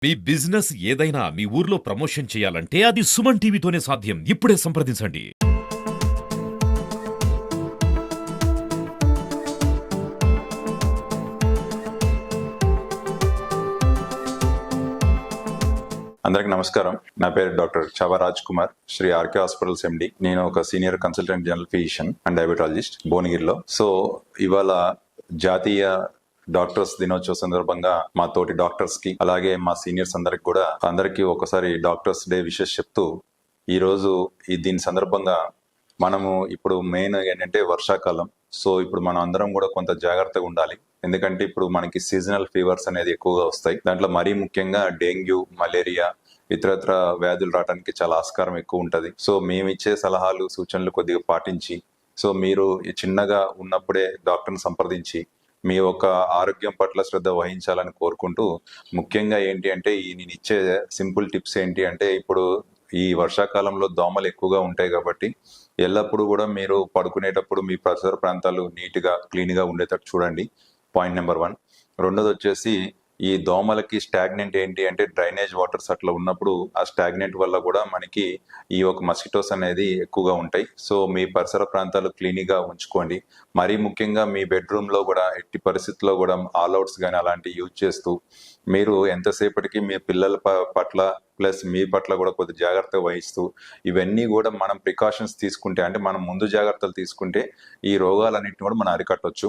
మీ business ఏదైనా మీ ఊర్లో promotion చేయాలంటే అది సుమన్ టీవీతోనే సాధ్యం. ఇప్పుడే సంప్రదించండి. అందరికి నమస్కారం. నా పేరు doctor Chava Raj Kumar, Sri RK hospitals MD. నేను ఒక senior consultant general physician and diabetologist భువనగిరిలో. సో ఇవాళ జాతీయ డాక్టర్స్ దినోత్సవ సందర్భంగా మా తోటి డాక్టర్స్ కి అలాగే మా సీనియర్స్ అందరికి ఒకసారి డాక్టర్స్ డే విషెస్ చెప్తూ, ఈ రోజు దీని సందర్భంగా మనము ఇప్పుడు మెయిన్ ఏంటంటే వర్షాకాలం. సో ఇప్పుడు మనం అందరం కూడా కొంత జాగ్రత్తగా ఉండాలి. ఎందుకంటే ఇప్పుడు మనకి సీజనల్ ఫీవర్స్ అనేది ఎక్కువగా వస్తాయి. దాంట్లో మరీ ముఖ్యంగా డెంగ్యూ, మలేరియా, ఇతరత్ర వ్యాధులు రావడానికి చాలా ఆస్కారం ఎక్కువ ఉంటది. సో మేము ఇచ్చే సలహాలు సూచనలు కొద్దిగా పాటించి, సో మీరు చిన్నగా ఉన్నప్పుడే డాక్టర్ని సంప్రదించి మీ యొక్క ఆరోగ్యం పట్ల శ్రద్ధ వహించాలని కోరుకుంటూ, ముఖ్యంగా ఏంటి అంటే నేను ఇచ్చే సింపుల్ టిప్స్ ఏంటి అంటే, ఇప్పుడు ఈ వర్షాకాలంలో దోమలు ఎక్కువగా ఉంటాయి కాబట్టి ఎల్లప్పుడూ కూడా మీరు పడుకునేటప్పుడు మీ పరిసర ప్రాంతాలు నీట్గా క్లీన్గా ఉండేటట్టు చూడండి. Point number 1. రెండోది వచ్చేసి, ఈ దోమలకి స్టాగ్నెంట్ ఏంటి అంటే డ్రైనేజ్ వాటర్స్ అట్లా ఉన్నప్పుడు ఆ స్టాగ్నెంట్ వల్ల కూడా మనకి ఈ ఒక మస్కిటోస్ అనేది ఎక్కువగా ఉంటాయి. సో మీ పరిసర ప్రాంతాలు క్లీన్గా ఉంచుకోండి. మరీ ముఖ్యంగా మీ బెడ్రూమ్ లో కూడా ఎట్టి పరిస్థితుల్లో కూడా ఆల్అవుట్స్ కానీ అలాంటివి యూజ్ చేస్తూ, మీరు ఎంతసేపటికి మీ పిల్లల పట్ల ప్లస్ మీ పట్ల కూడా కొద్ది జాగ్రత్త వహిస్తూ, ఇవన్నీ కూడా మనం ప్రికాషన్స్ తీసుకుంటే, అంటే మనం ముందు జాగ్రత్తలు తీసుకుంటే ఈ రోగాలన్నింటినీ కూడా మనం అరికట్టవచ్చు.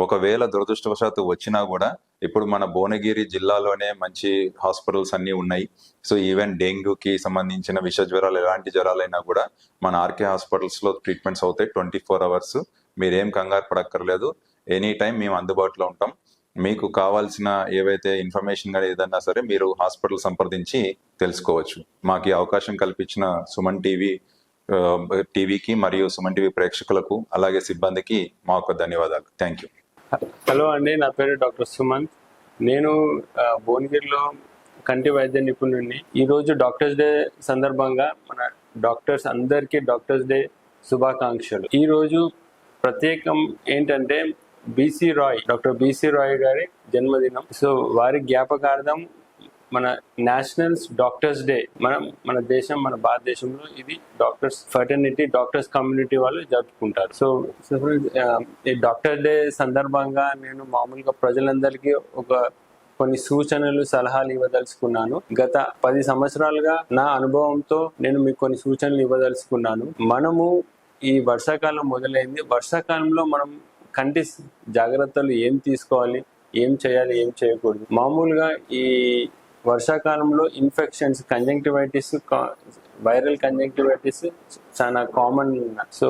ఒకవేళ దురదృష్టవశాత్తు వచ్చినా కూడా ఇప్పుడు మన భువనగిరి జిల్లాలోనే మంచి హాస్పిటల్స్ అన్నీ ఉన్నాయి. సో ఈవెన్ డెంగ్యూకి సంబంధించిన విష జ్వరాలు, ఎలాంటి జ్వరాలైనా కూడా మన ఆర్కే హాస్పిటల్స్ లో ట్రీట్మెంట్స్ అవుతాయి 24 hours. మీరేం కంగారు పడక్కర్లేదు. ఎనీ టైం మేము అందుబాటులో ఉంటాం. మీకు కావాల్సిన ఏవైతే ఇన్ఫర్మేషన్ కానీ ఏదన్నా సరే మీరు హాస్పిటల్ సంప్రదించి తెలుసుకోవచ్చు. మాకు ఈ అవకాశం కల్పించిన సుమన్ టీవీకి మరియు సుమన్ టీవీ ప్రేక్షకులకు అలాగే సిబ్బందికి మా యొక్క ధన్యవాదాలు. Thank you. హలో అండి, నా పేరు డాక్టర్ సుమంత్. నేను భువనగిరిలో కంటి వైద్య నిపుణుడిని. ఈరోజు డాక్టర్స్ డే సందర్భంగా మన డాక్టర్స్ అందరికీ డాక్టర్స్ డే శుభాకాంక్షలు. ఈరోజు ప్రత్యేకం ఏంటంటే డాక్టర్ బీసీ రాయ్ గారి జన్మదినం. సో వారి జ్ఞాపకార్థం మన నేషనల్ డాక్టర్స్ డే మన భారతదేశంలో ఇది డాక్టర్స్ ఫెటర్నిటీ, డాక్టర్స్ కమ్యూనిటీ వాళ్ళు జరుపుకుంటారు. సో ఈ డాక్టర్ డే సందర్భంగా నేను మామూలుగా ప్రజలందరికీ కొన్ని సూచనలు, సలహాలు ఇవ్వదలుచుకున్నాను. గత 10 సంవత్సరాలుగా నా అనుభవంతో నేను మీకు కొన్ని సూచనలు ఇవ్వదలుచుకున్నాను. మనము ఈ వర్షాకాలం మొదలైంది. వర్షాకాలంలో మనం కంటి జాగ్రత్తలు ఏం తీసుకోవాలి, ఏం చేయాలి, ఏం చేయకూడదు. మామూలుగా ఈ వర్షాకాలంలో ఇన్ఫెక్షన్స్, కంజంక్టివైటిస్, వైరల్ కంజంక్టివైటిస్ చాలా కామన్. సో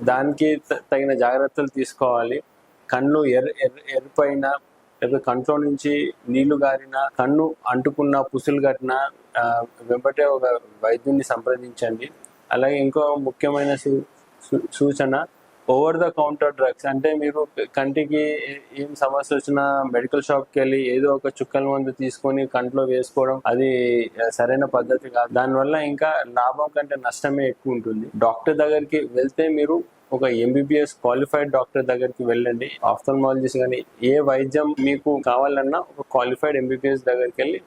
దానికి తగిన జాగ్రత్తలు తీసుకోవాలి. కళ్ళు ఎర్రిపోయినా, లేదా కంట్లో నుంచి నీళ్లు గారినా, కన్ను అంటుకున్న, పుసులు కట్టిన వెంబటే ఒక వైద్యుని సంప్రదించండి. అలాగే ఇంకో ముఖ్యమైన సూచన, ఓవర్ ద కౌంటర్ డ్రగ్స్. అంటే మీరు కంటికి ఏం సమస్య వచ్చినా మెడికల్ షాప్కి వెళ్ళి ఏదో ఒక చుక్కల మందు తీసుకొని కంట్లో వేసుకోవడం అది సరైన పద్ధతి కాదు. దానివల్ల ఇంకా లాభం కంటే నష్టమే ఎక్కువ ఉంటుంది. డాక్టర్ దగ్గరికి వెళ్తే మీరు ఒక ఎంబీబీఎస్ క్వాలిఫైడ్ డాక్టర్ దగ్గరికి వెళ్ళండి. ఆఫ్థల్మాలజిస్ట్ కానీ ఏ వైద్యం మీకు కావాలన్నా ఒక క్వాలిఫైడ్ ఎంబీబీఎస్ దగ్గరికి వెళ్ళి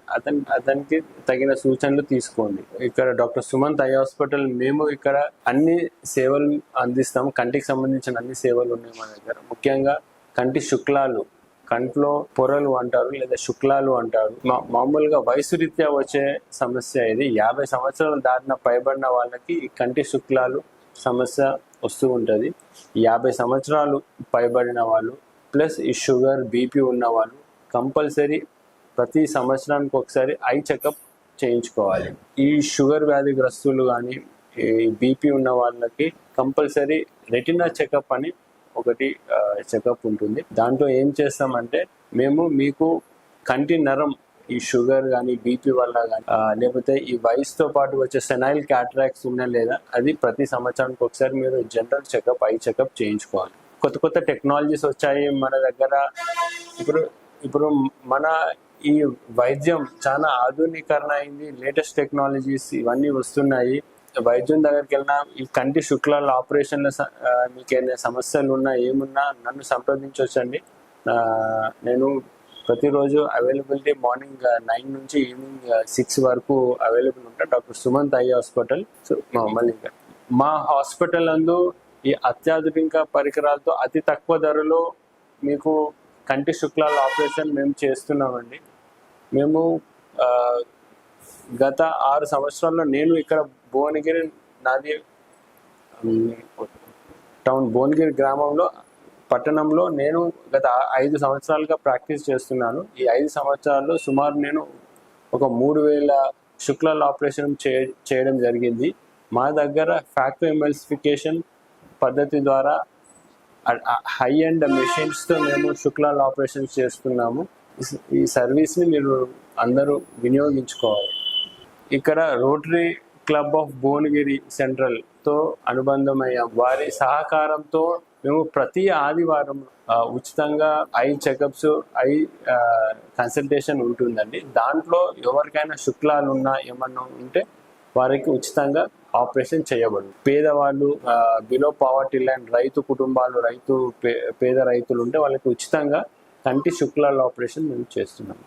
అతనికి తగిన సూచనలు తీసుకోండి. ఇక్కడ డాక్టర్ సుమంత్ ఐ హాస్పిటల్ మేము ఇక్కడ అన్ని సేవలు అందిస్తాం. కంటికి సంబంధించిన అన్ని సేవలు ఉన్నాయి మన దగ్గర. ముఖ్యంగా కంటి శుక్లాలు, కంట్లో పొరలు అంటారు లేదా శుక్లాలు అంటారు. మామూలుగా వయసు రీత్యా వచ్చే సమస్య ఇది. 50 సంవత్సరాలు దాటిన పైబడిన వాళ్ళకి ఈ కంటి శుక్లాలు సమస్య వస్తూ ఉంటుంది. 50 సంవత్సరాలు పైబడిన వాళ్ళు ప్లస్ ఈ షుగర్, బీపీ ఉన్న వాళ్ళు కంపల్సరీ ప్రతి సంవత్సరానికి ఒకసారి ఐ చెకప్ చేయించుకోవాలి. ఈ షుగర్ వ్యాధిగ్రస్తులు కానీ ఈ బీపీ ఉన్న వాళ్ళకి కంపల్సరీ రెటినా చెకప్ అని ఒకటి చెకప్ ఉంటుంది. దాంట్లో ఏం చేస్తామంటే మేము మీకు కంటి నరం, ఈ షుగర్ కానీ బీపీ వల్ల కానీ లేకపోతే ఈ వయసుతో పాటు వచ్చే సెనైల్ క్యాటరాక్ట్స్ ఉన్నా లేదా అది ప్రతి సంవత్సరానికి ఒకసారి మీరు జనరల్ చెకప్, ఐ చెకప్ చేయించుకోవాలి. కొత్త టెక్నాలజీస్ వచ్చాయి మన దగ్గర. ఇప్పుడు మన ఈ వైద్యం చాలా ఆధునీకరణ అయింది. లేటెస్ట్ టెక్నాలజీస్ ఇవన్నీ వస్తున్నాయి. వైద్యం దగ్గరికి వెళ్ళినా ఈ కంటి శుక్లాల ఆపరేషన్ల మీకు ఏమైనా సమస్యలు ఉన్నా ఏమున్నా నన్ను సంప్రదించవచ్చండి. నేను ప్రతిరోజు అవైలబిలిటీ మార్నింగ్ 9 నుంచి ఈవినింగ్ 6 వరకు అవైలబుల్ ఉంటారు. Doctor Sumanth eye hospital. So మళ్ళీ మా హాస్పిటల్ నందు ఈ అత్యాధునిక పరికరాలతో అతి తక్కువ ధరలో మీకు కంటి శుక్లాల ఆపరేషన్ మేము చేస్తున్నామండి. మేము గత 6 సంవత్సరాల్లో నేను ఇక్కడ భువనగిరి నాది టౌన్ భువనగిరి గ్రామంలో పట్టణంలో నేను గత 5 సంవత్సరాలుగా ప్రాక్టీస్ చేస్తున్నాను. ఈ 5 సంవత్సరాల్లో సుమారు నేను ఒక 3000 శుక్లాల ఆపరేషన్ చేయడం జరిగింది. మా దగ్గర ఫ్యాక్టరీ ఎమల్సిఫికేషన్ పద్ధతి ద్వారా హై అండ్ మెషిన్స్తో మేము శుక్లాల ఆపరేషన్స్ చేస్తున్నాము. ఈ సర్వీస్ని మీరు అందరూ వినియోగించుకోవాలి. ఇక్కడ రోటరీ క్లబ్ ఆఫ్ భువనగిరి సెంట్రల్తో అనుబంధమయ్యాం. వారి సహకారంతో మేము ప్రతి ఆదివారం ఉచితంగా ఐ చెకప్స్, ఐ కన్సల్టేషన్ ఉంటుందండి. దాంట్లో ఎవరికైనా శుక్లాలు ఉన్నా ఏమన్నా ఉంటే వారికి ఉచితంగా ఆపరేషన్ చేయబడు. పేదవాళ్ళు, బిలో పావర్టీ లైన్ రైతు కుటుంబాలు, పేద రైతులు ఉంటే వాళ్ళకి ఉచితంగా కంటి శుక్లాల ఆపరేషన్ మేము చేస్తున్నాము.